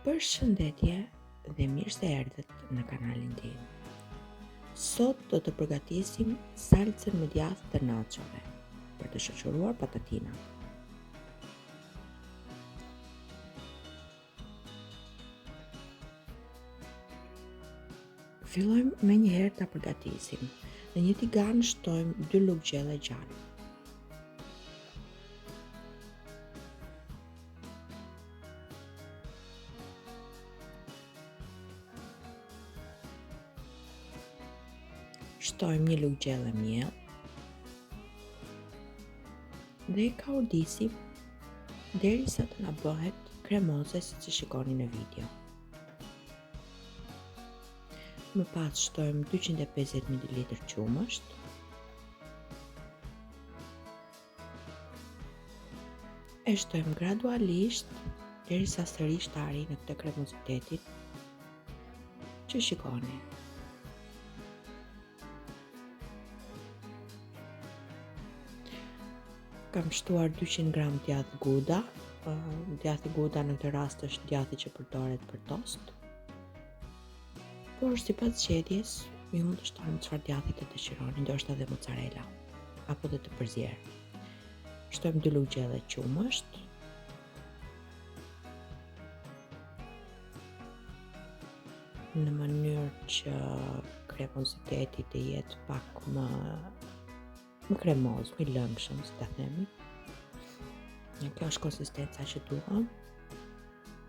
Përshëndetje dhe mirë se erdhët në kanalin tim. Sot do të përgatisim salcën me djathë të nachove për të shoqëruar patatina. Fillojmë me njëherë ta përgatisim. Në një tigan shtojmë 2 lugë gjelle gjallë. Shtojmë 1 lugë gjelle miell dhe e kaudisim derisa të na bëhet kremoze siç e shikoni në video. Më pas shtojmë 250 ml qumësht, e shtojmë gradualisht derisa sërish të arrijë në këtë kremozitetin që shikoni. Kam shtuar 200 gram djathë guda. Djathë guda në këtë rast është djathi që përdoret për tost. Por sipas zgjedhjes, ju mund të shtoni çfarë djathi të dëshironi, ndoshta edhe mozzarella apo dhe të përzierë. Shtojmë 2 lugë gjelle qumësht. Në mënyrë që kremoziteti të jetë pak më kremoz, më i lëngshëm, si ta themi. Kjo është konsistenca që duam.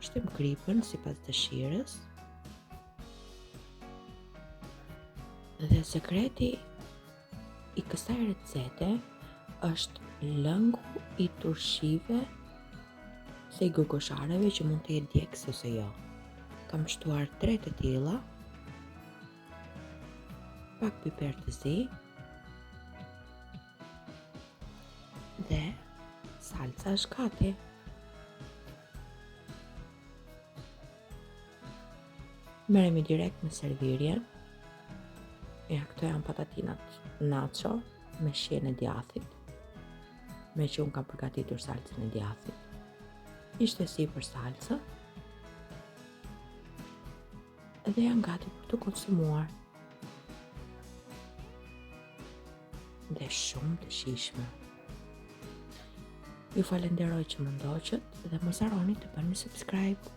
Shtojmë kripën sipas dëshirës. Dhe sekreti i kësaj recete është lëngu i turshive se i gërgoshareve që mund të jetë djegës ose jo. Kam shtuar 3 të tilla, pak piper të zi dhe salca është gati. Merremi direkt në servirjen. Ja, këto janë patatinat nacho me shijen e djathit, me që unë kam përgatitur salcën e djathit. Ishte sipër salca dhe janë gati për të konsumuar. Dhe shumë të shijshme. Ju falenderoj që më ndoqët dhe mos harroni të bëni subscribe.